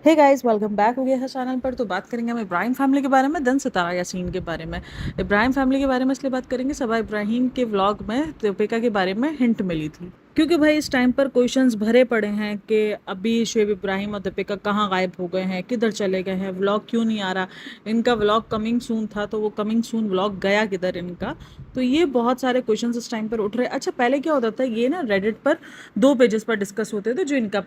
Hey guys, welcome back हो गया है चैनल पर। तो बात करेंगे हम इब्राहिम फैमिली के बारे में, देन सितारा यासीन के बारे में। इब्राहिम फैमिली के बारे में इसलिए बात करेंगे, सबा इब्राहिम के व्लॉग में दीपिका के बारे में हिंट मिली थी, क्योंकि भाई इस टाइम पर क्वेश्चंस भरे पड़े हैं कि अभी शुएब इब्राहिम और दीपिका कहाँ गायब हो गए हैं, किधर चले गए हैं, व्लॉग क्यों नहीं आ रहा। इनका व्लॉग कमिंग सून था, तो वो कमिंग सून व्लॉग गया किधर इनका। तो ये बहुत सारे क्वेश्चंस इस टाइम पर उठ रहे हैं। अच्छा, पहले क्या होता था, ये ना रेडिट पर दो पेजेस पर डिस्कस होते थे, जो इनके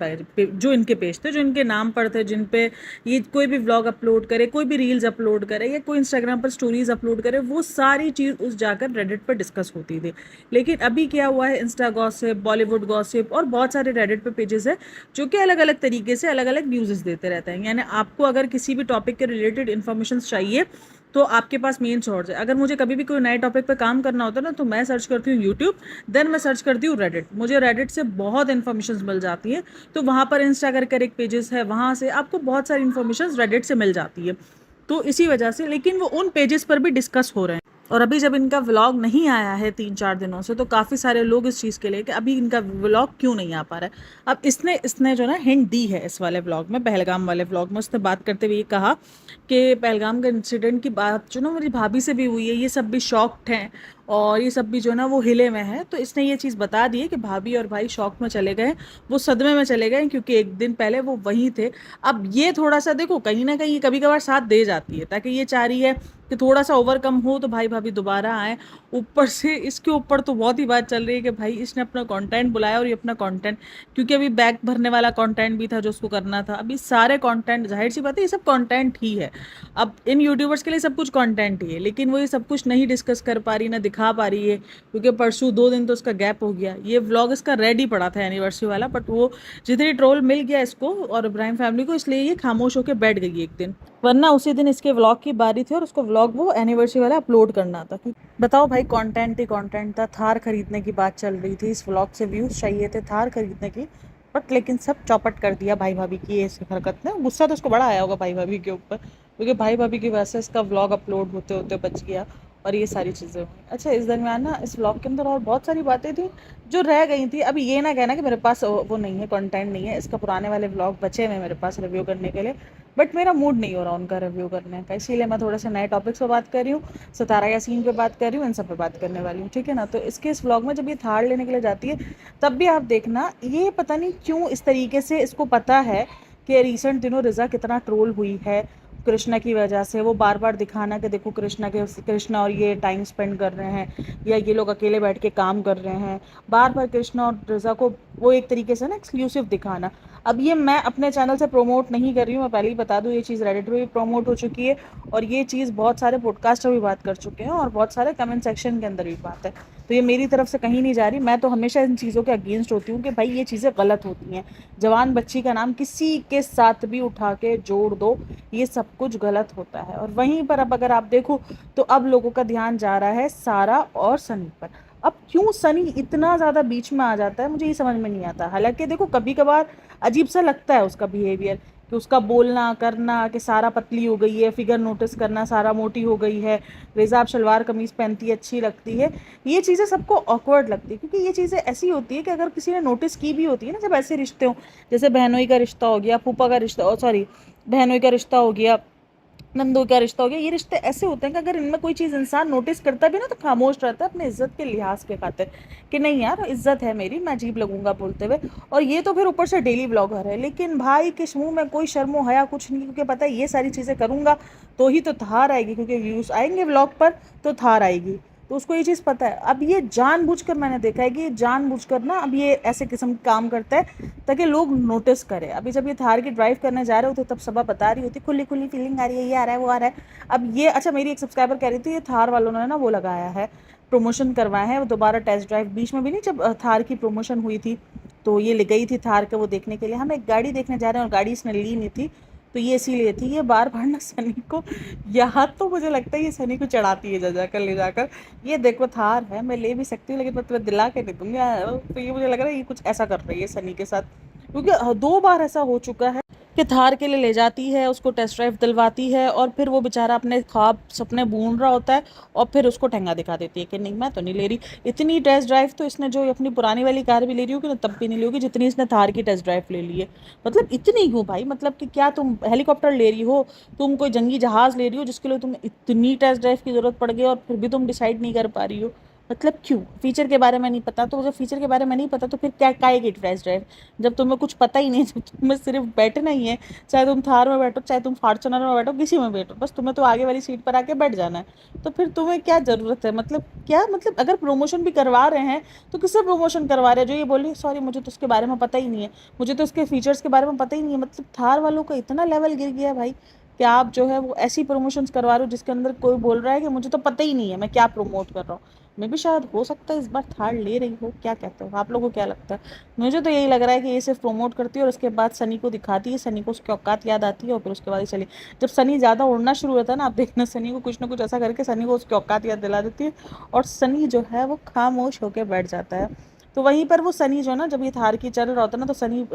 पेज थे, जो इनके नाम पर थे, जिन पे ये कोई भी व्लॉग अपलोड करे, कोई भी रील्स अपलोड करे या कोई इंस्टाग्राम पर स्टोरीज अपलोड करे, वो सारी चीज़ उस जाकर रेडिट पर डिस्कस होती थी। लेकिन अभी क्या हुआ है, इंस्टा गॉसिप, बॉलीवुड गॉसिप और बहुत सारे रेडिट पे पेजेस है जो कि अलग अलग तरीके से अलग अलग न्यूज़ देते रहते हैं। यानी आपको अगर किसी भी टॉपिक के रिलेटेड इन्फॉर्मेशन चाहिए तो आपके पास मेन सोर्स है। अगर मुझे कभी भी कोई नए टॉपिक पे काम करना होता है ना, तो मैं सर्च करती हूँ यूट्यूब, देन मैं सर्च करती हूँ रेडिट। मुझे रेडिट से बहुत इन्फॉर्मेशन मिल जाती है। तो वहाँ पर इंस्टा करके एक पेजेस है, वहाँ से आपको बहुत सारी इन्फॉर्मेशन रेडिट से मिल जाती है। तो इसी वजह से, लेकिन वो उन पेजेस पर भी डिस्कस हो रहे हैं। और अभी जब इनका व्लॉग नहीं आया है 3-4 दिनों से, तो काफ़ी सारे लोग इस चीज़ के लिए कि अभी इनका व्लॉग क्यों नहीं आ पा रहा है। अब इसने इसने जो ना हिंट दी है इस वाले व्लॉग में, पहलगाम वाले व्लॉग में उसने बात करते हुए ये कहा कि पहलगाम का इंसिडेंट की बात जो ना मेरी भाभी से भी हुई है, ये सब भी शॉक्ड हैं और ये सब भी जो ना वो हिले में है। तो इसने ये चीज़ बता दी है कि भाभी और भाई शॉक में चले गए, वो सदमे में चले गए, क्योंकि एक दिन पहले वो वहीं थे। अब ये थोड़ा सा देखो, कहीं ना कहीं कभी कभार साथ दे जाती है, ताकि ये चाह रही है कि थोड़ा सा ओवरकम हो तो भाई भाभी दोबारा आए। ऊपर से इसके ऊपर तो बहुत ही बात चल रही है कि भाई इसने अपना कंटेंट बुलाया, और ये अपना कंटेंट, क्योंकि अभी बैग भरने वाला कंटेंट भी था जो उसको करना था। अभी सारे कंटेंट, जाहिर सी बात है, ये सब कंटेंट ही है। अब इन यूट्यूबर्स के लिए सब कुछ कंटेंट ही है, लेकिन वो ये सब कुछ नहीं डिस्कस कर पा रही, ना दिखा पा रही है, क्योंकि परसों 2 दिन तो उसका गैप हो गया। ये व्लॉग इसका रेडी पड़ा था एनिवर्सरी वाला, बट वो जितनी ट्रोल मिल गया इसको और इब्राहिम फैमिली को, इसलिए ये खामोश होकर बैठ गई एक दिन। वरना उसी दिन इसके व्लॉग की बारी थी और उसको व्लॉग वो एनिवर्सरी वाला अपलोड करना था। बताओ भाई, कंटेंट ही कंटेंट था। थार खरीदने की बात चल रही थी, इस व्लॉग से व्यूज चाहिए थे थार खरीदने की, बट लेकिन सब चौपट कर दिया भाई भाभी की इस हरकत ने। गुस्सा तो उसको बड़ा आया होगा भाई भाभी के ऊपर, क्योंकि भाई भाभी की वजह से इसका व्लॉग अपलोड होते होते बच गया और ये सारी चीज़ें हुई। अच्छा, इस दरमियान ना इस व्लॉग के अंदर और बहुत सारी बातें थी जो रह गई थी। अभी ये ना कहना कि मेरे पास वो नहीं है, कंटेंट नहीं है। इसका पुराने वाले व्लॉग बचे हुए मेरे पास रिव्यू करने के लिए, बट मेरा मूड नहीं हो रहा उनका रिव्यू करने का, इसीलिए मैं थोड़े से नए टॉपिक्स पर बात कर रही हूँ। सितारा यासीन पे बात कर रही हूँ, इन सब पे बात करने वाली हूँ, ठीक है ना। तो इसके इस व्लॉग में जब ये थार लेने के लिए जाती है, तब भी आप देखना, ये पता नहीं क्यों इस तरीके से इसको पता है कि रिसेंट दिनों रिजा कितना ट्रोल हुई है कृष्णा की वजह से। वो बार बार दिखाना कि देखो कृष्णा और ये टाइम स्पेंड कर रहे हैं, या ये लोग अकेले बैठ के काम कर रहे हैं। बार बार कृष्णा और रज़ा को वो एक तरीके से ना एक्सक्लूसिव दिखाना। अब ये मैं अपने चैनल से प्रमोट नहीं कर रही हूँ, मैं पहले ही बता दूँ, ये चीज़ रेडिट पे भी प्रमोट हो चुकी है, और ये चीज़ बहुत सारे पॉडकास्ट भी बात कर चुके हैं, और बहुत सारे कमेंट सेक्शन के अंदर भी बात है। तो ये मेरी तरफ से कहीं नहीं जा रही। मैं तो हमेशा इन चीज़ों के अगेंस्ट होती हूँ कि भाई ये चीज़ें गलत होती हैं। जवान बच्ची का नाम किसी के साथ भी उठा के जोड़ दो, ये सब कुछ गलत होता है। और वहीं पर अब अगर आप देखो, तो अब लोगों का ध्यान जा रहा है सारा और सनी पर। अब क्यों सनी इतना ज़्यादा बीच में आ जाता है, मुझे ये समझ में नहीं आता। हालांकि देखो, कभी कभार अजीब सा लगता है उसका बिहेवियर, कि उसका बोलना करना, कि सारा पतली हो गई है, फिगर नोटिस करना, सारा मोटी हो गई है, रेजा आप शलवार कमीज़ पहनती है अच्छी लगती है, ये चीज़ें सबको ऑकवर्ड लगती है। क्योंकि ये चीज़ें ऐसी होती है कि अगर किसी ने नोटिस की भी होती है ना, जब ऐसे रिश्ते हों, जैसे बहनोई का रिश्ता हो गया, फूफा का रिश्ता, सॉरी, बहनोई का रिश्ता हो गया, नंदू का रिश्ता हो गया, ये रिश्ते ऐसे होते हैं कि अगर इनमें कोई चीज़ इंसान नोटिस करता भी ना, तो खामोश रहता है अपने इज्जत के लिहाज के खातिर, कि नहीं यार इज्जत है मेरी, मैं अजीब लगूंगा बोलते हुए। और ये तो फिर ऊपर से डेली ब्लॉगर है, लेकिन भाई के मुंह में कोई शर्मो हया कुछ नहीं, क्योंकि पता है ये सारी चीज़ें करूंगा तो ही तो थार आएगी, क्योंकि व्यूज़ आएंगे व्लॉग पर तो थार आएगी। तो उसको ये चीज़ पता है। अब ये जानबूझकर, मैंने देखा है कि ये जानबूझकर ना अब ये ऐसे किस्म का काम करता है ताकि लोग नोटिस करें। अभी जब ये थार की ड्राइव करने जा रहे होते, तब सबा बता रही होती खुली खुली फीलिंग आ रही है, ये आ रहा है वो आ रहा है। अब ये, अच्छा, मेरी एक सब्सक्राइबर कह रही थी, ये थार वालों ने ना वो लगाया है, प्रमोशन करवाया है, दोबारा टेस्ट ड्राइव बीच में भी नहीं, जब थार की प्रमोशन हुई थी तो ये ले गई थी थार के वो देखने के लिए। हम एक गाड़ी देखने जा रहे हैं और गाड़ी इसने ली नहीं थी, तो ये इसीलिए थी। ये बार बार ना सनी को, यहाँ तो मुझे लगता है ये सनी को चढ़ाती है जा जाकर ले जाकर, ये देखो थार है, मैं ले भी सकती हूँ, लेकिन मैं तुम्हें दिला के दे दूंगी। तो ये मुझे लग रहा है ये कुछ ऐसा कर रही है सनी के साथ, क्योंकि 2 बार ऐसा हो चुका है कि थार के लिए ले जाती है, उसको टेस्ट ड्राइव दिलवाती है और फिर वो बेचारा अपने ख्वाब सपने बूंद रहा होता है और फिर उसको ठेंगा दिखा देती है कि नहीं मैं तो नहीं ले रही। इतनी टेस्ट ड्राइव तो इसने जो अपनी पुरानी वाली कार भी ले रही होगी ना तब भी नहीं ली होगी जितनी इसने थार की टेस्ट ड्राइव ले ली है। मतलब इतनी क्यों भाई, मतलब कि क्या तुम हेलीकॉप्टर ले रही हो, तुम कोई जंगी जहाज ले रही हो जिसके लिए तुम्हें इतनी टेस्ट ड्राइव की जरूरत पड़ गई और फिर भी तुम डिसाइड नहीं कर पा रही हो। मतलब क्यों, फीचर के बारे में नहीं पता, तो जब फीचर के बारे में नहीं पता तो फिर क्या काहे की टेस्ट ड्राइव, जब तुम्हें कुछ पता ही नहीं, जब तुम्हें सिर्फ बैठना ही है। चाहे तुम थार में बैठो, चाहे तुम फॉर्च्यूनर में बैठो, किसी में बैठो, बस तुम्हें तो आगे वाली सीट पर आके बैठ जाना है। तो फिर तुम्हें क्या ज़रूरत है, मतलब क्या, मतलब अगर प्रमोशन भी करवा रहे हैं तो किससे प्रमोशन करवा रहे हैं, जो ये बोलिए सॉरी मुझे तो उसके बारे में पता ही नहीं है, मुझे तो उसके फीचर्स के बारे में पता ही नहीं है। मतलब थार वालों का इतना लेवल गिर गया है भाई कि आप जो है वो ऐसी प्रमोशंस करवा रहे हो जिसके अंदर कोई बोल रहा है कि मुझे तो पता ही नहीं है मैं क्या प्रमोट कर रहा हूँ। मैं भी शायद हो सकता है इस बार थार ले रही हो, क्या कहते हो आप लोगों को, क्या लगता है? मुझे तो यही लग रहा है कि ये सिर्फ प्रमोट करती है और उसके बाद सनी को दिखाती है, सनी को उसकी औकात याद आती है और फिर उसके बाद ही चली। जब सनी ज़्यादा उड़ना शुरू होता है ना, आप देखना सनी को कुछ ना कुछ ऐसा करके सनी को उसकी औकात याद दिला देती है और सनी जो है वो खामोश होकर बैठ जाता है। तो वहीं पर वो सनी जो है ना, जब ये थार की चल रहा होता है ना, तो सनी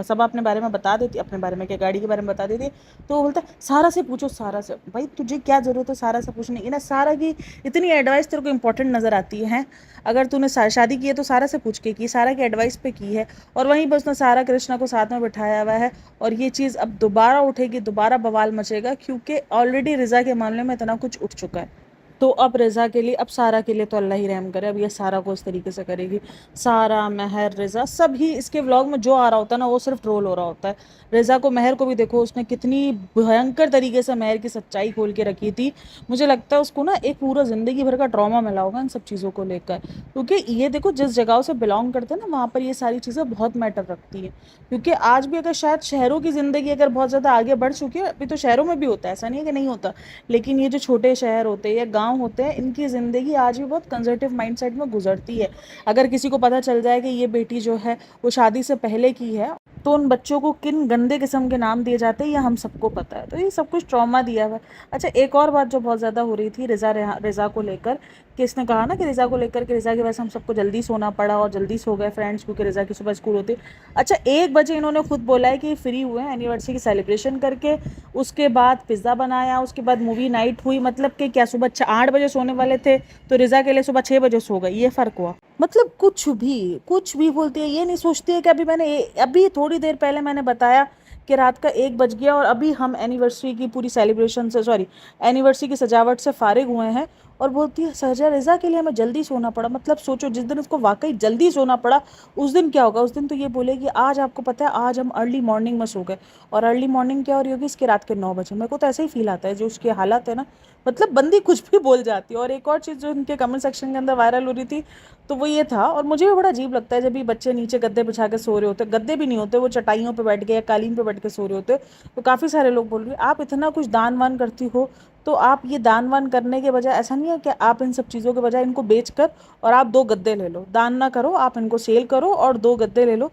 सब अपने बारे में बता देती, अपने बारे में क्या गाड़ी के बारे में बता देती। तो वो बोलता है सारा से पूछो, सारा से। भाई तुझे क्या जरूरत है सारा से पूछने की ना, सारा की इतनी एडवाइस तेरे को इंपॉर्टेंट नजर आती है? अगर तूने शादी की है तो सारा से पूछ के की, सारा की एडवाइस पे की है। और वहीं पर उसने सारा कृष्णा को साथ में बिठाया हुआ है और ये चीज़ अब दोबारा उठेगी, दोबारा बवाल मचेगा क्योंकि ऑलरेडी रिजा के मामले में इतना कुछ उठ चुका है। तो अब रिजा के लिए, अब सारा के लिए तो अल्लाह ही रहम करे, अब ये सारा को इस तरीके से करेगी। सारा, महर, रिजा सब ही इसके व्लॉग में जो आ रहा होता है ना वो सिर्फ ट्रोल हो रहा होता है। रिजा को, महर को भी देखो, उसने कितनी भयंकर तरीके से महर की सच्चाई खोल के रखी थी। मुझे लगता है उसको ना एक पूरा जिंदगी भर का ट्रॉमा मिला होगा इन सब चीज़ों को लेकर, क्योंकि ये देखो जिस जगह से बिलोंग करते हैं ना वहाँ पर ये सारी चीज़ें बहुत मैटर रखती है। क्योंकि आज भी अगर शायद शहरों की ज़िंदगी अगर बहुत ज़्यादा आगे बढ़ चुकी है, अभी तो शहरों में भी होता है, ऐसा नहीं है कि नहीं होता, लेकिन ये जो छोटे शहर होते हैं या गांव होते हैं इनकी ज़िंदगी आज भी बहुत कंजर्वेटिव माइंडसेट में गुजरती है। अगर किसी को पता चल जाए कि ये बेटी जो है वो शादी से पहले की है तो उन बच्चों को किन गंदे किस्म के नाम दिए जाते हैं ये हम सबको पता है। तो ये सब कुछ ट्रॉमा दिया हुआ है। अच्छा, एक और बात जो बहुत ज़्यादा हो रही थी रिजा को लेकर, कि इसने कहा ना कि रिजा को लेकर कि रिजा की वजह से हम सबको जल्दी सोना पड़ा और जल्दी सो गए फ्रेंड्स क्योंकि रिजा की सुबह स्कूल होती। अच्छा, 1 बजे इन्होंने खुद बोला है कि फ्री हुए हैं एनिवर्सरी की सेलिब्रेशन करके, उसके बाद पिज़्ज़ा बनाया, उसके बाद मूवी नाइट हुई। मतलब कि क्या सुबह 8 बजे सोने वाले थे तो रिजा के लिए सुबह 6 बजे सो गए, ये फ़र्क हुआ? मतलब कुछ भी बोलती है, ये नहीं सोचती है कि अभी थोड़ी देर पहले मैंने बताया कि रात का 1 बज गया और अभी हम एनिवर्सरी की पूरी सेलिब्रेशन से, सॉरी, एनिवर्सरी की सजावट से फारिग हुए हैं और बोलती है सजा रिजा के लिए हमें जल्दी सोना पड़ा। मतलब सोचो जिस दिन उसको वाकई जल्दी सोना पड़ा उस दिन क्या होगा? उस दिन तो ये बोलेगी आज आपको पता है आज हम अर्ली मॉर्निंग में सो गए। और अर्ली मॉर्निंग क्या हो रही होगी इसके? रात के 9 बजे। मेरे को तो ऐसे ही फील आता है जो उसकी हालत है ना, मतलब बंदी कुछ भी बोल जाती है। और एक और चीज़ जो उनके कमेंट सेक्शन के अंदर वायरल हो रही थी तो वो ये था, और मुझे भी बड़ा अजीब लगता है जब भी बच्चे नीचे गद्दे बिछा के सो रहे होते, गद्दे भी नहीं होते, वो चटाइयों पे बैठ के या कालीन पे बैठ के सो रहे होते। तो काफ़ी सारे लोग बोल रहे हैं आप इतना कुछ दान वान करती हो तो आप ये दान वान करने के बजाय ऐसा नहीं है कि आप इन सब चीज़ों के बजाय इनको बेच कर और आप 2 गद्दे ले लो, दान ना करो, आप इनको सेल करो और 2 गद्दे ले लो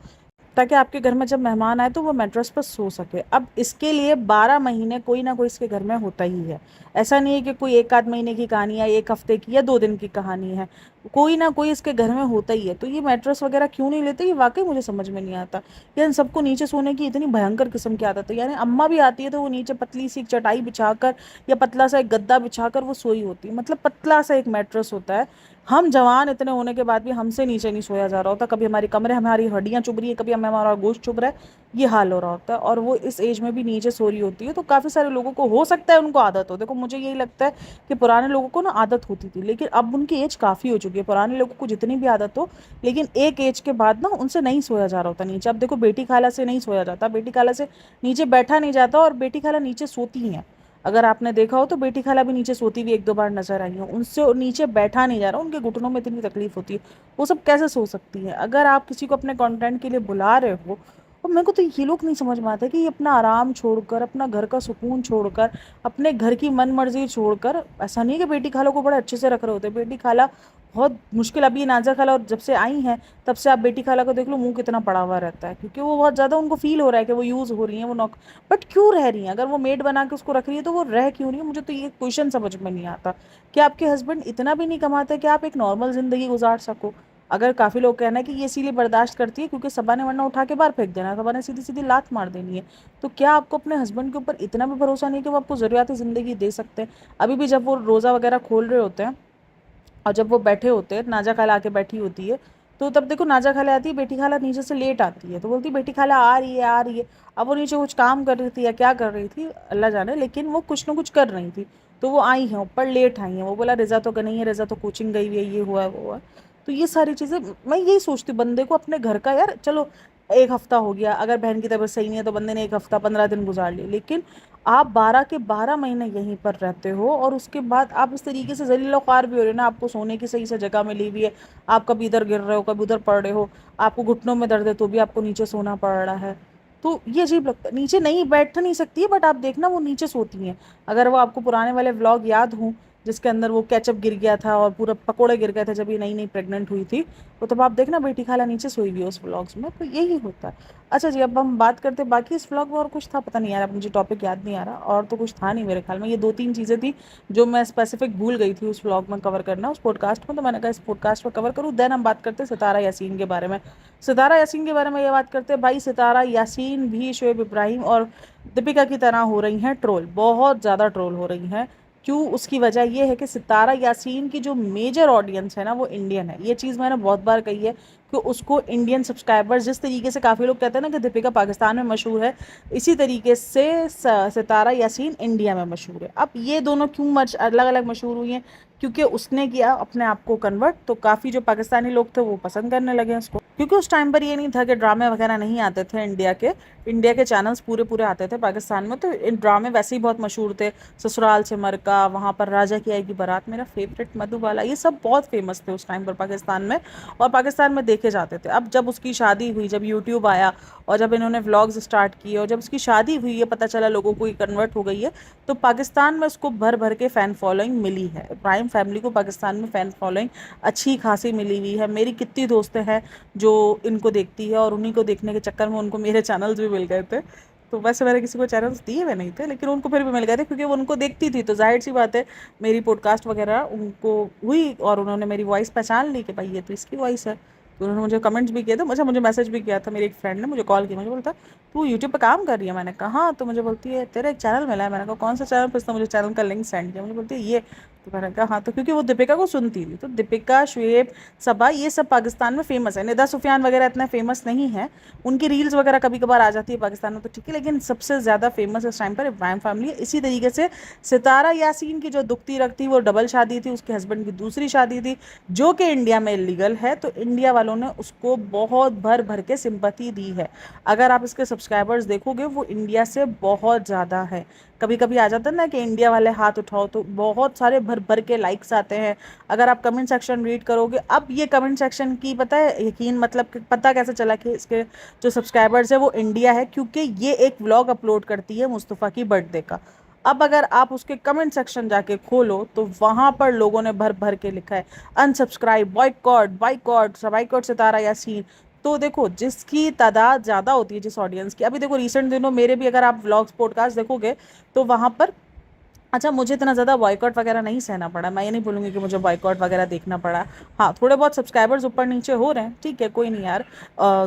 ताकि आपके घर में जब मेहमान आए तो वो मैट्रेस पर सो सके। अब इसके लिए 12 महीने कोई ना कोई इसके घर में होता ही है। ऐसा नहीं है कि कोई 1 आध महीने की कहानी है, 1 हफ्ते की या 2 दिन की कहानी है, कोई ना कोई इसके घर में होता ही है। तो ये मैट्रेस वगैरह क्यों नहीं लेते ये वाकई मुझे समझ में नहीं आता। या इन सबको नीचे सोने की इतनी भयंकर किस्म की आदत है। यानी अम्मा भी आती है तो वो नीचे पतली सी एक चटाई बिछाकर या पतला सा एक गद्दा बिछाकर वो सोई होती है, मतलब पतला सा एक मैट्रेस होता है। हम जवान इतने होने के बाद भी हमसे नीचे नहीं सोया जा रहा होता, कभी हमारी कमरे हमारी हड्डियां चुभ रही है, कभी हमें हमारा गोश्त चुभ रहा है, ये हाल हो रहा होता है। और वो इस एज में भी नीचे सो रही होती है। तो काफ़ी सारे लोगों को हो सकता है उनको आदत हो। देखो मुझे यही लगता है कि पुराने लोगों को ना आदत होती थी, लेकिन अब उनकी एज काफ़ी हो चुकी है। पुराने लोगों को जितनी भी आदत हो, लेकिन एक एज के बाद ना उनसे नहीं सोया जा रहा होता नीचे। अब देखो बेटी खाला से नहीं सोया जाता, बेटी खाला से नीचे बैठा नहीं जाता और बेटी खाला नीचे सोती ही हैं। अगर आपने देखा हो तो बेटी खाला भी नीचे सोती हुई 1 2 बार नजर आई हो, उनसे नीचे बैठा नहीं जा रहा, उनके घुटनों में इतनी तकलीफ होती है, वो सब कैसे सो सकती है? अगर आप किसी को अपने कंटेंट के लिए बुला रहे हो, और मेरे को तो ये लोग नहीं समझ में आता कि ये अपना आराम छोड़कर, अपना घर का सुकून छोड़कर, अपने घर की मन मर्जी छोड़कर, ऐसा नहीं है कि बेटी खाला को बड़े अच्छे से रख रहे होते, बेटी खाला बहुत मुश्किल, अभी नाजा खाला और जब से आई हैं तब से आप बेटी खाला को देख लो मुंह कितना पड़ा हुआ रहता है, क्योंकि वो बहुत ज़्यादा उनको फील हो रहा है कि वो यूज़ हो रही हैं, वो नौक बट क्यों रह रही हैं? अगर वो मेड बना के उसको रख रही है तो वो रह क्यों रही है? मुझे तो ये क्वेश्चन समझ में नहीं आता कि आपके हस्बैंड इतना भी नहीं कमाते कि आप एक नॉर्मल ज़िंदगी गुजार सको। अगर काफ़ी लोग कहना है कि ये इसीलिए बर्दाश्त करती है क्योंकि सबा ने वरना उठा के बाहर फेंक देना है, सबा ने सीधी सीधी लात मार देनी है। तो क्या आपको अपने हस्बैंड के ऊपर इतना भी भरोसा नहीं कि वो आपको ज़रूरियाती ज़िंदगी दे सकते हैं? अभी भी जब वो रोज़ा वगैरह खोल रहे होते हैं और जब वो बैठे होते हैं, नाजा खाला आके बैठी होती है, तो तब देखो नाजा खाला आती है, बेटी खाला नीचे से लेट आती है, तो बोलती है बेटी खाला आ रही है आ रही है। अब वो नीचे कुछ काम कर रही थी या क्या कर रही थी अल्लाह जाने, लेकिन वो कुछ ना कुछ कर रही थी। तो वो आई हैं ऊपर, लेट आई हैं, वो बोला रिज़ा तो नहीं है, रिज़ा तो कोचिंग गई हुई है, ये हुआ है वो हुआ है। तो ये सारी चीज़ें मैं यही सोचती हूँ, बंदे को अपने घर का, यार चलो एक हफ्ता हो गया, अगर बहन की तबीयत सही नहीं है तो बंदे ने एक हफ्ता 15 दिन गुजार लिए, लेकिन आप 12 के 12 महीने यहीं पर रहते हो और उसके बाद आप इस तरीके से जलील ख्वार भी हो रहे हो ना, आपको सोने की सही से जगह मिली हुई है, आप कभी इधर गिर रहे हो कभी उधर पड़ रहे हो, आपको घुटनों में दर्द है तो भी आपको नीचे सोना पड़ रहा है। तो ये अजीब लगता है, नीचे नहीं बैठ नहीं सकती है बट आप देखना वो नीचे सोती हैं। अगर वो आपको पुराने वाले व्लॉग याद हों जिसके अंदर वो केचप गिर गया था और पूरा पकोड़े गिर गए थे जब ये नई नई प्रेग्नेंट हुई थी, तो तब आप देखना बेटी खाला नीचे सोई हुई है उस व्लॉग्स में, तो यही होता है। अच्छा जी, अब हम बात करते हैं बाकी इस व्लॉग में, और कुछ था पता नहीं यार, अब मुझे टॉपिक याद नहीं आ रहा, और तो कुछ था नहीं मेरे ख्याल में, ये 2-3 चीज़ें थी जो मैं स्पेसिफिक भूल गई थी उस व्लॉग में कवर करना, उस पॉडकास्ट में, तो मैंने कहा इस पॉडकास्ट में कवर करूँ। देन हम बात करते हैं सितारा यासीन के बारे में। सितारा यासीन के बारे में ये बात करते हैं, भाई सितारा यासीन भी शोएब इब्राहिम और दीपिका की तरह हो रही हैं ट्रोल, बहुत ज़्यादा ट्रोल हो रही हैं। क्यों? उसकी वजह ये है कि सितारा यासीन की जो मेजर ऑडियंस है ना वो इंडियन है। ये चीज़ मैंने बहुत बार कही है कि उसको इंडियन सब्सक्राइबर्स, जिस तरीके से काफ़ी लोग कहते हैं ना कि दीपिका पाकिस्तान में मशहूर है, इसी तरीके से सितारा यासीन इंडिया में मशहूर है। अब ये दोनों क्यों अलग अलग मशहूर हुई हैं? क्योंकि उसने किया अपने आप को कन्वर्ट, तो काफ़ी जो पाकिस्तानी लोग थे वो पसंद करने लगे उसको, क्योंकि उस टाइम पर ये नहीं था कि ड्रामे वगैरह नहीं आते थे इंडिया के चैनल्स पूरे पूरे आते थे पाकिस्तान में, तो इन ड्रामे वैसे ही बहुत मशहूर थे। ससुराल से मरका, वहाँ पर राजा की आएगी बारात, मेरा फेवरेट, मधुबाला, ये सब बहुत फेमस थे उस टाइम पर पाकिस्तान में, और पाकिस्तान में देखे जाते थे। अब जब उसकी शादी हुई, जब यूट्यूब आया और जब इन्होंने व्लॉग्स स्टार्ट किए और जब उसकी शादी हुई, ये पता चला लोगों को ये कन्वर्ट हो गई है, तो पाकिस्तान में उसको भर भर के फ़ैन फॉलोइंग मिली है। इब्राहिम फैमिली को पाकिस्तान में फ़ैन फॉलोइंग अच्छी खासी मिली हुई है। मेरी कितनी दोस्तें हैं जो इनको देखती है और उन्हीं को देखने के चक्कर में उनको मेरे चैनल्स भी मिल गए थे। तो वैसे मैंने किसी को चैनल्स दिए हुए नहीं थे, लेकिन उनको फिर भी मिल गए थे क्योंकि वो उनको देखती थी, तो जाहिर सी बात है मेरी पॉडकास्ट वगैरह उनको हुई और उन्होंने मेरी वॉइस पहचान ली कि भाई ये तो इसकी वॉइस है। तो उन्होंने मुझे कमेंट्स भी किए थे, मुझे मैसेज भी किया था, मेरी एक फ्रेंड ने मुझे कॉल किया, मुझे बोलता तू यूट्यूब पे काम कर रही है? मैंने कहा हाँ। तो मुझे बोलती है तेरा एक चैनल मिला है। मैंने कहा कौन सा चैनल? फिर उसने मुझे चैनल का लिंक सेंड किया, मुझे बोलती है ये। तो मैंने कहा हाँ। तो क्योंकि वो दीपिका को सुनती थी, तो दीपिका, शुएब, सबा, ये सब पाकिस्तान में फेमस है। निदा सुफियान वगैरह इतना फेमस नहीं है, उनकी रील्स वगैरह कभी कभार आ जाती है पाकिस्तान में तो ठीक है, लेकिन सबसे ज़्यादा फेमस इस टाइम पर इब्राहिम फैमिली है। इसी तरीके से सितारा यासीन की जो दुखती रख थी, वो डबल शादी थी, उसके हस्बैंड की दूसरी शादी थी जो कि इंडिया में इलीगल है, तो इंडिया वालों ने उसको बहुत भर भर के सिंपैथी दी है। अगर आप इसके सब्सक्राइबर्स देखोगे वो इंडिया से बहुत ज़्यादा है। कभी कभी आ जाता है ना कि इंडिया वाले हाथ उठाओ, तो बहुत सारे भर भर के लाइक्स आते हैं। अगर आप कमेंट सेक्शन रीड करोगे, अब ये कमेंट सेक्शन की पता है यकीन, मतलब पता कैसे चला कि इसके जो सब्सक्राइबर्स है वो इंडिया है, क्योंकि ये एक व्लॉग अपलोड करती है मुस्तफ़ा की बर्थडे का। अब अगर आप उसके कमेंट सेक्शन जाके खोलो तो वहाँ पर लोगों ने भर भर के लिखा है अनसब्सक्राइब, बॉयकॉट बॉयकॉट बॉयकॉट सितारा यासीन। तो देखो जिसकी तादाद ज़्यादा होती है, जिस ऑडियंस की, अभी देखो रिसेंट दिनों मेरे भी अगर आप व्लॉग्स पॉडकास्ट देखोगे तो वहाँ पर, अच्छा मुझे इतना ज़्यादा बॉयकॉट वगैरह नहीं सहना पड़ा, मैं ये नहीं बोलूँगी कि मुझे बॉयकॉट वगैरह देखना पड़ा। हाँ, थोड़े बहुत सब्सक्राइबर्स ऊपर नीचे हो रहे हैं, ठीक है, कोई नहीं यार।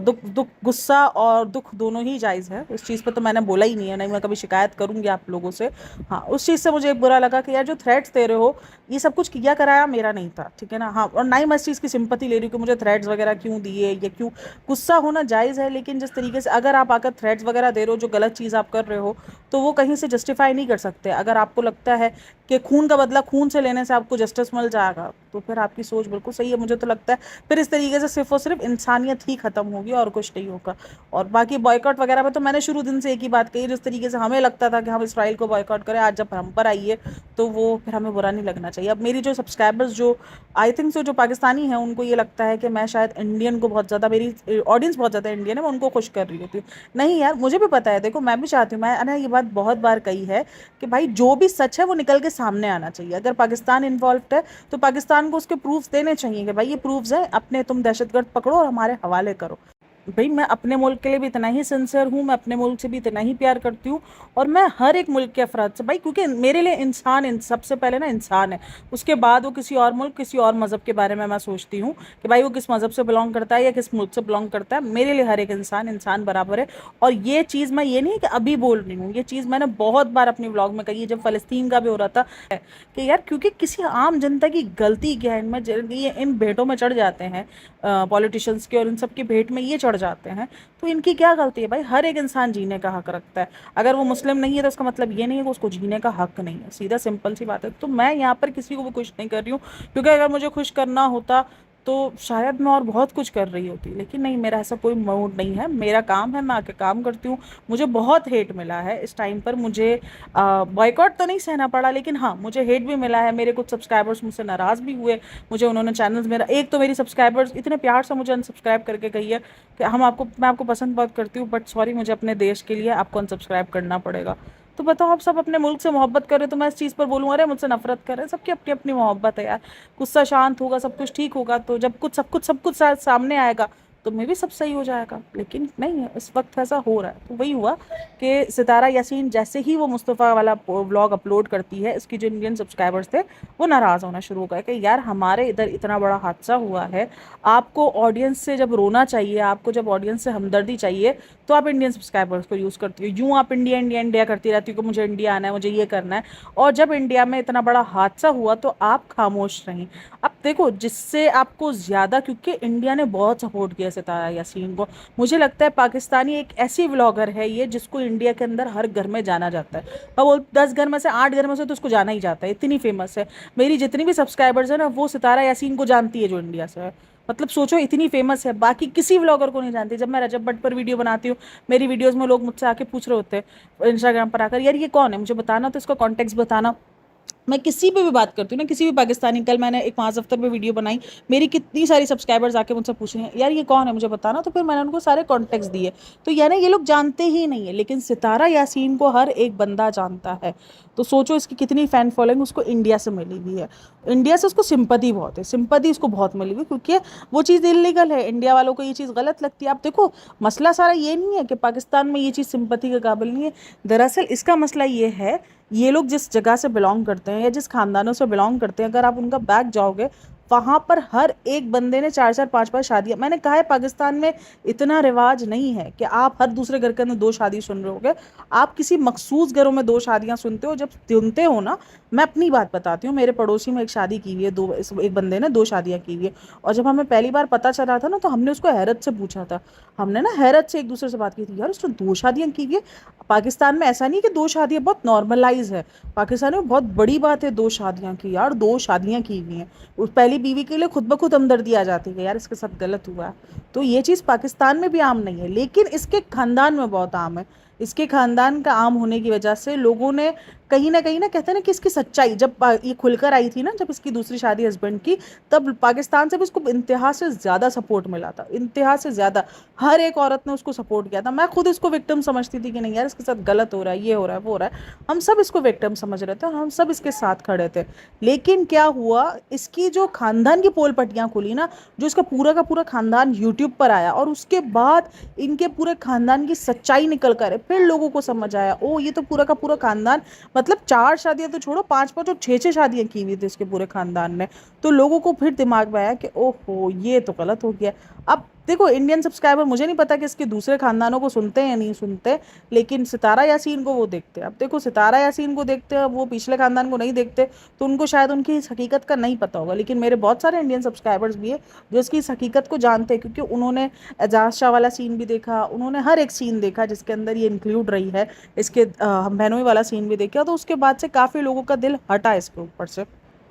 दुख गुस्सा और दुख दोनों ही जायज़ है, इस चीज़ पे तो मैंने बोला ही नहीं है, नहीं मैं कभी शिकायत करूँगी आप लोगों से। हाँ, उस चीज़ से मुझे एक बुरा लगा कि यार जो थ्रेड्स दे रहे हो, ये सब कुछ किया कराया मेरा नहीं था, ठीक है ना। हाँ, और ना ही मैं इस चीज़ की सिंपैथी ले रही हूँ कि मुझे थ्रेड्स वगैरह क्यों दिए या क्यों। गुस्सा होना जायज़ है, लेकिन जिस तरीके से अगर आप आकर थ्रेड्स वगैरह दे रहे हो, जो गलत चीज़ आप कर रहे हो, तो वो कहीं से जस्टिफाई नहीं कर सकते। अगर आपको लगता है कि खून का बदला खून से लेने से आपको जस्टिस मिल जाएगा, तो फिर आपकी सोच बिल्कुल सही है। मुझे तो लगता है फिर इस तरीके से सिर्फ और सिर्फ इंसानियत ही ख़त्म होगी और कुछ नहीं होगा। और बाकी बॉयकॉट वगैरह में तो मैंने शुरू दिन से एक ही बात कही, जिस तरीके से हमें लगता था कि हम इसराइल को बॉयकॉट करें, आज जब हम पर आई है तो वो फिर हमें बुरा नहीं लगना चाहिए। अब मेरी जो सब्सक्राइबर्स जो आई थिंक सो जो पाकिस्तानी हैं, उनको ये लगता है कि मैं शायद इंडियन को बहुत ज़्यादा, मेरी ऑडियंस बहुत ज़्यादा इंडियन है, मैं उनको खुश कर रही होती हूँ। नहीं यार, मुझे भी पता है, देखो मैं भी चाहती हूँ, मैंने ये बात बहुत बार कही है कि भाई जो भी सच है वो निकल के सामने आना चाहिए। अगर पाकिस्तान इन्वॉल्व है तो पाकिस्तान को उसके प्रूफ्स देने चाहिए कि भाई ये प्रूफ्स हैं, अपने तुम दहशतगर्द पकड़ो और हमारे हवाले करो। भाई मैं अपने मुल्क के लिए भी इतना ही सिंसियर हूँ, मैं अपने मुल्क से भी इतना ही प्यार करती हूँ, और मैं हर एक मुल्क के अफराद से भाई, क्योंकि मेरे लिए इंसान सबसे पहले ना इंसान है, उसके बाद वो किसी और मुल्क किसी और मज़हब के बारे में मैं सोचती हूँ कि भाई वो किस मज़हब से बिलोंग करता है या किस मुल्क से बिलोंग करता है। मेरे लिए हर एक इंसान इंसान बराबर है। और ये चीज़ मैं ये नहीं है कि अभी बोल रही हूँ, ये चीज़ मैंने बहुत बार अपनी व्लॉग में कही है, जब फ़लस्तीन का भी हो रहा था कि यार क्योंकि किसी आम जनता की गलती क्या है, इनमें ये इन भेंटों में चढ़ जाते हैं पॉलिटिशियंस के, और इन सब की भेंट में ये चढ़ जाते हैं, तो इनकी क्या गलती है भाई? हर एक इंसान जीने का हक रखता है। अगर वो मुस्लिम नहीं है तो उसका मतलब ये नहीं है कि उसको जीने का हक नहीं है, सीधा सिंपल सी बात है। तो मैं यहाँ पर किसी को भी खुश नहीं कर रही हूँ, क्योंकि अगर मुझे खुश करना होता तो शायद मैं और बहुत कुछ कर रही होती, लेकिन नहीं, मेरा ऐसा कोई मूड नहीं है। मेरा काम है, मैं आके काम करती हूँ। मुझे बहुत हेट मिला है इस टाइम पर, मुझे बॉयकॉट तो नहीं सहना पड़ा, लेकिन हाँ मुझे हेट भी मिला है। मेरे कुछ सब्सक्राइबर्स मुझसे नाराज़ भी हुए, मुझे उन्होंने चैनल्स, मेरा एक तो मेरी सब्सक्राइबर्स इतने प्यार से मुझे अनसब्सक्राइब करके गई है कि मैं आपको पसंद बहुत करती हूँ, बट सॉरी, मुझे अपने देश के लिए आपको अनसब्सक्राइब करना पड़ेगा। तो बताओ, आप सब अपने मुल्क से मोहब्बत कर रहे हो तो मैं इस चीज़ पर बोलूँ अरे मुझसे नफरत कर रहे हैं? सबकी अपनी अपनी मोहब्बत है यार। गुस्सा शांत होगा, सब कुछ ठीक होगा, तो जब सब कुछ सामने आएगा तो मे भी सब सही हो जाएगा। लेकिन नहीं है, इस वक्त ऐसा हो रहा है। तो वही हुआ कि सितारा यासीन जैसे ही वो मुस्तफ़ा वाला व्लॉग अपलोड करती है, इसकी जो इंडियन सब्सक्राइबर्स थे वो नाराज़ होना शुरू हो गए कि यार हमारे इधर इतना बड़ा हादसा हुआ है, आपको ऑडियंस से जब रोना चाहिए, आपको जब ऑडियंस से हमदर्दी चाहिए, तो आप इंडियन सब्सक्राइबर्स को यूज़ करती हो। यूँ आप इंडिया इंडिया इंडिया करती रहती हो कि मुझे इंडिया आना है, मुझे ये करना है, और जब इंडिया में इतना बड़ा हादसा हुआ तो आप खामोश रहीं। अब देखो, जिससे आपको ज़्यादा, क्योंकि इंडिया ने बहुत सपोर्ट किया सितारा यासीन को, मुझे लगता है पाकिस्तानी एक ऐसी व्लॉगर है ये जिसको इंडिया के अंदर हर घर में जाना जाता है, और वो 10 घर में से 8 घर में से तो उसको जाना ही जाता है, इतनी फेमस है। मेरी जितनी भी सब्सक्राइबर्स है ना, वो सितारा यासीन को जानती है जो इंडिया से है। मतलब सोचो, इतनी फेमस है, बाकी किसी व्लॉगर को नहीं जानती। जब मैं रजब भट्ट पर वीडियो बनाती हूँ, मेरी वीडियोस में लोग मुझसे आके पूछ रहे होते हैं इंस्टाग्राम पर आकर, यार ये कौन है, मुझे बताना, तो इसका कॉन्टेक्स्ट बताना। मैं किसी पे भी बात करती हूँ ना, किसी भी पाकिस्तानी, कल मैंने एक 5 अफ्तर पे वीडियो बनाई, मेरी कितनी सारी सब्सक्राइबर्स आके मुझसे पूछ रहे हैं यार ये कौन है, मुझे बताना, तो फिर मैंने उनको सारे कॉन्टेक्स्ट दिए। तो यानी ये लोग जानते ही नहीं है, लेकिन सितारा यासीन को हर एक बंदा जानता है। तो सोचो इसकी कितनी फ़ैन फॉलोइंग उसको इंडिया से मिली हुई है। इंडिया से उसको सिंपैथी बहुत है, सिंपैथी उसको बहुत मिली हुई, क्योंकि वो चीज़ इलीगल है, इंडिया वालों को ये चीज़ गलत लगती है। आप देखो, मसला सारा ये नहीं है कि पाकिस्तान में ये चीज़ सिंपैथी के काबिल नहीं है। दरअसल इसका मसला ये है, ये लोग जिस जगह से बिलोंग करते हैं या जिस खानदानों से बिलोंग करते हैं, अगर आप उनका बैक जाओगे, वहाँ पर हर एक बंदे ने 4-4 5-5 शादियाँ। मैंने कहा है पाकिस्तान में इतना रिवाज नहीं है कि आप हर दूसरे घर के अंदर 2 शादी सुन रहे होगे। आप किसी मखसूस घरों में 2 शादियाँ सुनते हो। जब सुनते हो ना, मैं अपनी बात बताती हूँ, मेरे पड़ोसी में एक शादी की हुई है, एक बंदे ने 2 शादियाँ की हुई है। और जब हमें पहली बार पता चला था ना, तो हमने उसको हैरत से पूछा था। हमने ना हैरत से एक दूसरे से बात की थी, यार उसने 2 शादियाँ की हुई है। पाकिस्तान में ऐसा नहीं कि 2 शादियाँ बहुत नॉर्मलाइज है, पाकिस्तान में बहुत बड़ी बात है 2 शादियाँ की। यार 2 शादियाँ की हुई हैं, उस पहली बीवी के लिए खुद ब खुद हमदर्दी आ जाती है, यार इसके साथ गलत हुआ है। तो ये चीज़ पाकिस्तान में भी आम नहीं है, लेकिन इसके खानदान में बहुत आम है। इसके खानदान का आम होने की वजह से लोगों ने कहीं ना कहीं ना, कहते हैं ना कि इसकी सच्चाई जब ये खुलकर आई थी ना, जब इसकी दूसरी शादी हस्बैंड की, तब पाकिस्तान से भी इसको इंतहा से ज़्यादा सपोर्ट मिला था, इंतहा से ज़्यादा। हर एक औरत ने उसको सपोर्ट किया था। मैं खुद इसको विक्टिम समझती थी कि नहीं यार इसके साथ गलत हो रहा है, ये हो रहा है, वो हो रहा है। हम सब इसको विक्टिम समझ रहे थे, हम सब इसके साथ खड़े थे। लेकिन क्या हुआ, इसकी जो खानदान की पोल पट्टियाँ खुली ना, जो इसका पूरा का पूरा खानदान यूट्यूब पर आया, और उसके बाद इनके पूरे खानदान की सच्चाई निकल कर है, फिर लोगों को समझ आया, ओ ये तो पूरा का पूरा खानदान, मतलब 4 शादियां तो छोड़ो, 5-5 और 6-6 शादियां की हुई थी इसके पूरे खानदान ने। तो लोगों को फिर दिमाग में आया कि ओहो ये तो गलत हो गया। अब देखो, इंडियन सब्सक्राइबर मुझे नहीं पता कि इसके दूसरे खानदानों को सुनते हैं या नहीं सुनते, लेकिन सितारा यासीन को वो देखते हैं। अब देखो, सितारा यासीन को देखते हैं, वो पिछले खानदान को नहीं देखते, तो उनको शायद उनकी इस हकीकत का नहीं पता होगा। लेकिन मेरे बहुत सारे इंडियन सब्सक्राइबर्स भी है जो इसकी इस हकीकत को जानते हैं, क्योंकि उन्होंने एजाज शाह वाला सीन भी देखा, उन्होंने हर एक सीन देखा जिसके अंदर ये इंक्लूड रही है, इसके हम बहनोई वाला सीन भी देखा। तो उसके बाद से काफ़ी लोगों का दिल हटा इसके ऊपर से।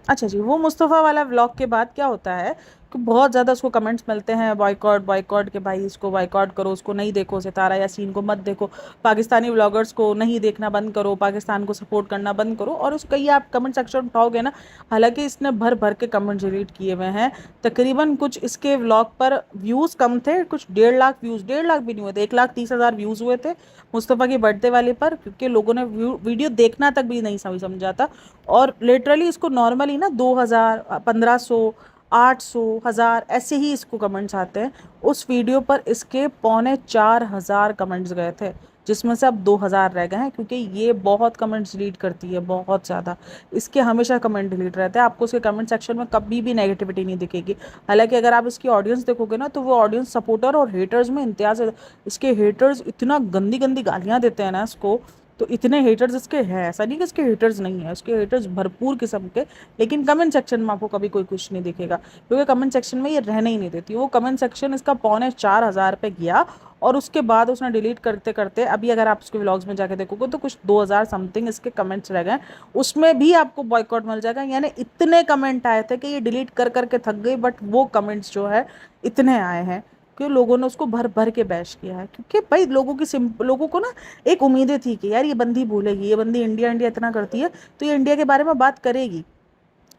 अच्छा जी, वो मुस्तफ़ा वाला व्लॉग के बाद क्या होता है कि बहुत ज़्यादा उसको कमेंट्स मिलते हैं, बॉयकॉट बॉयकॉट, के भाई इसको बॉयकॉट करो, उसको नहीं देखो, सितारा यासीन को मत देखो, पाकिस्तानी व्लॉगर्स को नहीं देखना बंद करो, पाकिस्तान को सपोर्ट करना बंद करो। और उसका ये आप कमेंट सेक्शन उठाओगे ना, हालांकि इसने भर भर के कमेंट डिलीट किए हुए हैं। तकरीबन कुछ इसके व्लॉग पर व्यूज़ कम थे, कुछ 1.5 लाख व्यूज़, 1.5 लाख भी नहीं हुए थे, 1,30,000 व्यूज़ हुए थे मुस्तफ़ा की बर्थडे वाले पर, क्योंकि लोगों ने वीडियो देखना तक भी नहीं समझा था। और लिटरली इसको नॉर्मली ना 2,000, 1,500, 800 1000 ऐसे ही इसको कमेंट्स आते हैं। उस वीडियो पर इसके 4500 कमेंट्स गए थे, जिसमें से अब 2000 रह गए हैं, क्योंकि ये बहुत कमेंट्स डिलीट करती है, बहुत ज़्यादा। इसके हमेशा कमेंट डिलीट रहते हैं, आपको उसके कमेंट सेक्शन में कभी भी नेगेटिविटी नहीं दिखेगी। हालांकि अगर आप इसकी ऑडियंस देखोगे ना, तो वो ऑडियंस सपोर्टर और हेटर्स में इम्तियाज है। इसके हेटर्स इतना गंदी गंदी गालियाँ देते हैं ना इसको, तो इतने हेटर्स इसके हैं, ऐसा नहीं कि इसके हेटर्स नहीं है, उसके हेटर्स भरपूर किस्म के। लेकिन कमेंट सेक्शन में आपको कभी कोई कुछ नहीं दिखेगा, क्योंकि कमेंट सेक्शन में ये रहने ही नहीं देती। वो कमेंट सेक्शन इसका 4500 पे गया, और उसके बाद उसने डिलीट करते करते, अभी अगर आप उसके व्लॉग्स में जाके देखोगे तो कुछ 2000 समथिंग इसके कमेंट्स रह गए, उसमें भी आपको बॉयकॉट मिल जाएगा। यानी इतने कमेंट आए थे कि ये डिलीट कर करके थक गई, बट वो कमेंट्स जो है इतने आए हैं कि लोगों ने उसको भर भर के बैश किया है। क्योंकि भाई लोगों को ना एक उम्मीदें थी कि यार ये बंदी भूलेगी, ये बंदी इंडिया इंडिया इतना करती है, तो ये इंडिया के बारे में बात करेगी।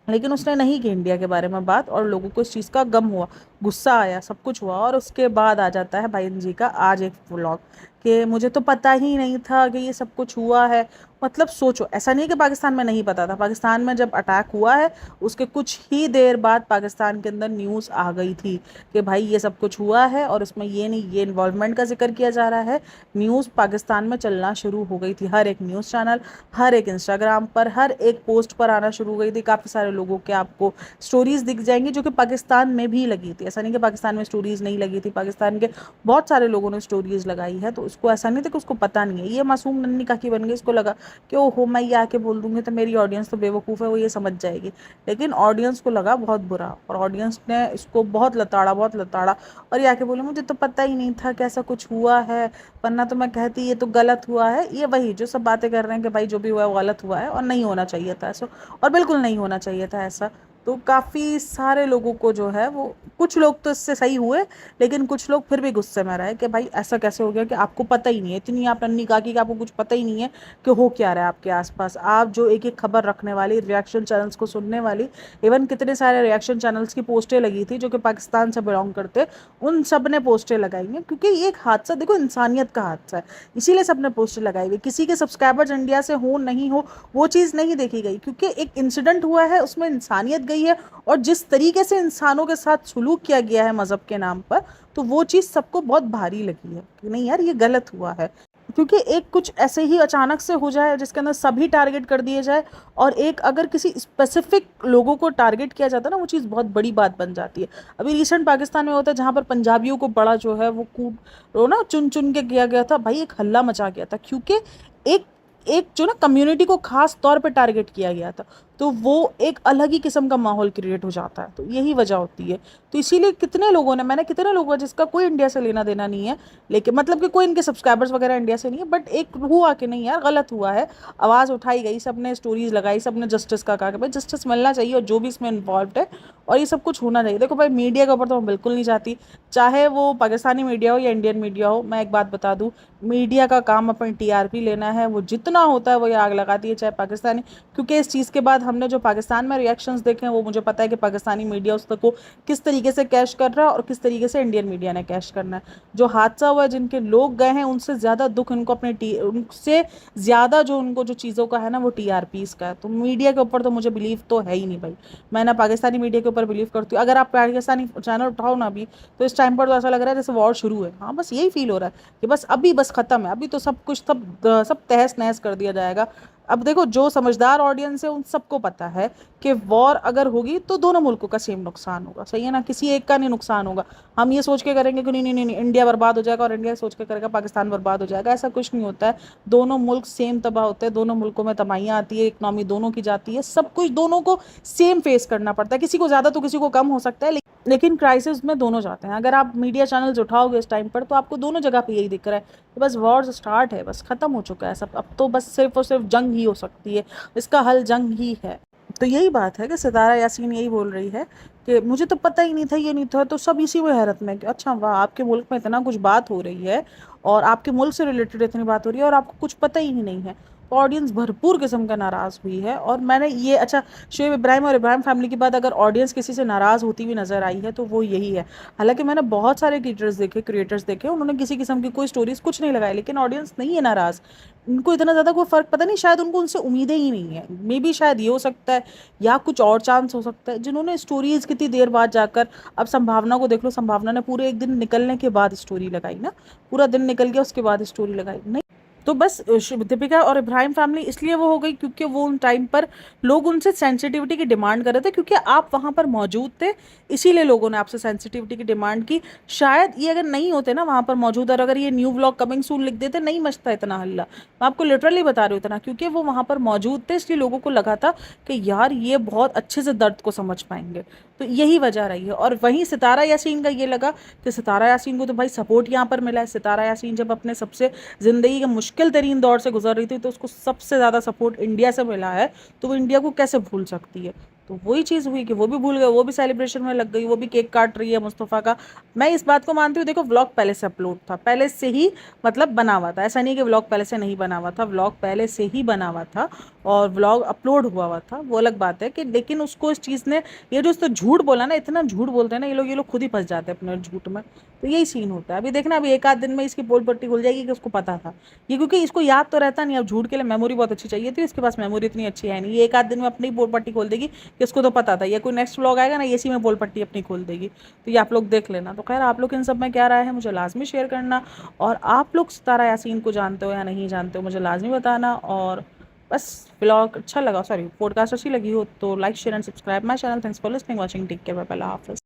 लेकिन उसने नहीं की इंडिया के बारे में बात, और लोगों को इस चीज़ का गम हुआ, गुस्सा आया, सब कुछ हुआ। और उसके बाद आ जाता है भाई जी का आज एक व्लॉग कि मुझे तो पता ही नहीं था कि ये सब कुछ हुआ है। मतलब सोचो, ऐसा नहीं है कि पाकिस्तान में नहीं पता था, पाकिस्तान में जब अटैक हुआ है उसके कुछ ही देर बाद पाकिस्तान के अंदर न्यूज़ आ गई थी कि भाई ये सब कुछ हुआ है, और इसमें ये नहीं, ये इन्वॉल्वमेंट का जिक्र किया जा रहा है। न्यूज़ पाकिस्तान में चलना शुरू हो गई थी, हर एक न्यूज़ चैनल, हर एक इंस्टाग्राम पर, हर एक पोस्ट पर आना शुरू हो गई थी। काफ़ी सारे लोगों के आपको स्टोरीज दिख जाएंगी जो कि पाकिस्तान में भी लगी थी, ऐसा नहीं कि पाकिस्तान में स्टोरीज नहीं लगी थी, पाकिस्तान के बहुत सारे लोगों ने स्टोरीज लगाई है। तो उसको ऐसा नहीं था कि उसको पता नहीं है। ये मासूम नन्ही काकी बन गई, इसको लगा कि ओहो मैं ये आके बोल दूंगी तो मेरी ऑडियंस तो बेवकूफ़ है, वो ये समझ जाएगी। लेकिन ऑडियंस को लगा बहुत बुरा, और ऑडियंस ने इसको बहुत लताड़ा, बहुत लताड़ा, और ये आके बोले मुझे तो पता ही नहीं था कि ऐसा कुछ हुआ है, वरना तो मैं कहती ये तो गलत हुआ है। ये वही जो सब बातें कर रहे हैं कि भाई जो भी हुआ है वो गलत हुआ है, और नहीं होना चाहिए था ऐसा, और बिल्कुल नहीं होना चाहिए था ऐसा। तो काफ़ी सारे लोगों को जो है वो, कुछ लोग तो इससे सही हुए, लेकिन कुछ लोग फिर भी गुस्से में रहे कि भाई ऐसा कैसे हो गया कि आपको पता ही नहीं है, इतनी आप नन्ही काकी कि आपको कुछ पता ही नहीं है कि हो क्या रहा है आपके आसपास। आप जो एक एक खबर रखने वाली, रिएक्शन चैनल्स को सुनने वाली, इवन कितने सारे रिएक्शन चैनल्स की पोस्टें लगी थी जो कि पाकिस्तान से बिलोंग करते, उन सब ने पोस्टें लगाई हैं, क्योंकि ये एक हादसा, देखो इंसानियत का हादसा है, इसीलिए सब ने पोस्टें लगाई हुई। किसी के सब्सक्राइबर्स इंडिया से हो नहीं हो वो चीज़ नहीं देखी गई, क्योंकि एक इंसिडेंट हुआ है, उसमें इंसानियत गई है, और जिस तरीके से इंसानों के साथ सुलूक किया गया है मज़हब के नाम पर, तो वो चीज़ सबको बहुत भारी लगी है कि नहीं यार ये गलत हुआ है। क्योंकि एक कुछ ऐसे ही अचानक से हो जाए जिसके अंदर सभी टारगेट कर दिए जाए, और एक अगर किसी स्पेसिफिक लोगों को टारगेट किया जाता है ना, वो चीज़ बहुत बड़ी बात बन जाती है। अभी रिसेंट पाकिस्तान में होता है जहाँ पर पंजाबियों को बड़ा जो है वो ना चुन चुन के किया गया था, भाई एक हल्ला मचा गया था, क्योंकि एक एक जो ना कम्युनिटी को खास तौर पे टारगेट किया गया था, तो वो एक अलग ही किस्म का माहौल क्रिएट हो जाता है। तो यही वजह होती है। तो इसीलिए कितने लोगों जिसका कोई इंडिया से लेना देना नहीं है, लेकिन मतलब कि कोई इनके सब्सक्राइबर्स वगैरह इंडिया से नहीं है, बट एक हुआ कि नहीं यार गलत हुआ है, आवाज़ उठाई गई, सबने स्टोरीज लगाई, सबने जस्टिस का कहा कि भाई जस्टिस मिलना चाहिए, और जो भी इसमें इन्वॉल्व है, और ये सब कुछ होना चाहिए। देखो भाई मीडिया के ऊपर तो मैं बिल्कुल नहीं चाहती, चाहे वो पाकिस्तानी मीडिया हो या इंडियन मीडिया हो। मैं एक बात बता दूं, मीडिया का काम अपनी टीआरपी लेना है, वो जितना होता है वो ये आग लगाती है, चाहे पाकिस्तानी। क्योंकि इस चीज़ के बाद हमने जो पाकिस्तान में रिएक्शंस देखे हैं, वो मुझे पता है कि पाकिस्तानी मीडिया उस तक को किस तरीके से कैश कर रहा है, और किस तरीके से इंडियन मीडिया ने कैश करना है। जो हादसा हुआ है, जिनके लोग गए हैं, उनसे ज़्यादा दुख इनको उनसे ज़्यादा जो उनको जो चीज़ों का है ना, वो टीआरपीज़ का है। तो मीडिया के ऊपर तो मुझे बिलीव तो है ही नहीं भाई, मैं ना पाकिस्तानी मीडिया के ऊपर बिलीव करती हूँ। अगर आप पाकिस्तानी चैनल उठाओ ना अभी, तो इस टाइम पर तो ऐसा लग रहा है जैसे वॉर शुरू है। हाँ बस यही फील हो रहा है कि बस ख़त्म है, अभी तो सब कुछ सब तहस नहस कर दिया जाएगा। अब देखो, जो समझदार ऑडियंस है उन सबको पता है कि वॉर अगर होगी तो दोनों मुल्कों का सेम नुकसान होगा, सही है ना, किसी एक का नहीं नुकसान होगा। हम ये सोच के करेंगे कि नहीं नहीं नहीं इंडिया बर्बाद हो जाएगा, और इंडिया सोच के करेगा पाकिस्तान बर्बाद हो जाएगा, ऐसा कुछ नहीं होता है। दोनों मुल्क सेम तबाह होते हैं, दोनों मुल्कों में तबाहियाँ आती है, इकनॉमी दोनों की जाती है, सब कुछ दोनों को सेम फेस करना पड़ता है, किसी को ज़्यादा तो किसी को कम हो सकता है, लेकिन क्राइसिस में दोनों जाते हैं। अगर आप मीडिया चैनल्स उठाओगे इस टाइम पर, तो आपको दोनों जगह पे यही दिख रहा है कि बस वॉर स्टार्ट है, बस ख़त्म हो चुका है सब, अब तो बस सिर्फ और सिर्फ जंग ही हो सकती है, इसका हल जंग ही है। तो यही बात है कि सितारा यासीन यही बोल रही है कि मुझे तो पता ही नहीं था, ये नहीं था। तो सब इसी में हैरत में कि अच्छा वाह, आपके मुल्क में इतना कुछ बात हो रही है, और आपके मुल्क से रिलेटेड इतनी बात हो रही है, और आपको कुछ पता ही नहीं है। तो ऑडियंस भरपूर किस्म का नाराज़ हुई है। और मैंने ये अच्छा, शोएब इब्राहिम और इब्राहिम फैमिली के बाद अगर ऑडियंस किसी से नाराज़ होती हुई नज़र आई है तो वो यही है। हालांकि मैंने बहुत सारे क्रिएटर्स देखे, उन्होंने किसी किस्म की कोई स्टोरीज कुछ नहीं लगाई, लेकिन ऑडियंस नहीं है नाराज़। उनको इतना ज़्यादा कोई फ़र्क पता नहीं, शायद उनको उनसे उम्मीदें ही नहीं है, मे बी शायद ये हो सकता है, या कुछ और चांस हो सकता है। जिन्होंने स्टोरीज कितनी देर बाद जाकर, अब संभावना को देख लो, संभावना ने पूरे एक दिन निकलने के बाद स्टोरी लगाई ना, पूरा दिन निकल गया उसके बाद स्टोरी लगाई नहीं। तो बस दीपिका और इब्राहिम फैमिली इसलिए वो हो गई क्योंकि वो उन टाइम पर लोग उनसे सेंसिटिविटी की डिमांड कर रहे थे, क्योंकि आप वहाँ पर मौजूद थे, इसीलिए लोगों ने आपसे सेंसिटिविटी की डिमांड की। शायद ये अगर नहीं होते ना वहाँ पर मौजूद, और अगर ये न्यू व्लॉग कमिंग सून लिख देते, नहीं मचता इतना हल्ला। मैं आपको लिटरली बता रही हूँ इतना, क्योंकि वो वहाँ पर मौजूद थे, इसलिए लोगों को लगा था कि यार ये बहुत अच्छे से दर्द को समझ पाएंगे। तो यही वजह रही है। और वहीं सितारा यासीन का ये लगा कि सितारा यासीन को तो भाई सपोर्ट यहाँ पर मिला है। सितारा यासीन जब अपने सबसे ज़िंदगी के मुश्किल तरीन दौर से गुजर रही थी, तो उसको सबसे ज़्यादा सपोर्ट इंडिया से मिला है, तो वो इंडिया को कैसे भूल सकती है। तो वही चीज़ हुई कि वो भी भूल गए, वो भी सेलिब्रेशन में लग गई, वो भी केक काट रही है मुस्तफ़ा का। मैं इस बात को मानती हूँ, देखो व्लॉग पहले से अपलोड था, पहले से ही मतलब बना हुआ था, ऐसा नहीं कि व्लॉग पहले से नहीं बना हुआ था, व्लॉग पहले से ही बना हुआ था और व्लॉग अपलोड हुआ था, वो अलग बात है कि, लेकिन उसको इस चीज़ ने, ये जो इस तो झूठ बोला ना, इतना झूठ बोलते हैं ना ये लोग खुद ही फंस जाते हैं अपने झूठ में। तो यही सीन होता है। अभी देखना, अभी एक आध दिन में इसकी पोल पट्टी खुल जाएगी कि उसको पता था ये, क्योंकि इसको याद तो रहता नहीं। अब झूठ के लिए मेमोरी बहुत अच्छी चाहिए थी, इसके पास मेमोरी इतनी अच्छी है नहीं। ये एक आध दिन में अपनी पोल पट्टी खोल देगी कि इसको तो पता था। ये कोई नेक्स्ट व्लॉग आएगा ना, इसी में पोल पट्टी अपनी खोल देगी। तो ये आप लोग देख लेना। तो खैर, आप लोग इन सब में क्या राय है मुझे लाजमी शेयर करना, और आप लोग सितारा यासीन को जानते हो या नहीं जानते हो मुझे लाजमी बताना। और बस व्लॉग अच्छा लगा, सॉरी पॉडकास्ट अच्छी लगी हो तो like share and subscribe my channel. Thanks for listening, watching, take care, bye bye, अल्लाह हाफ़िज़।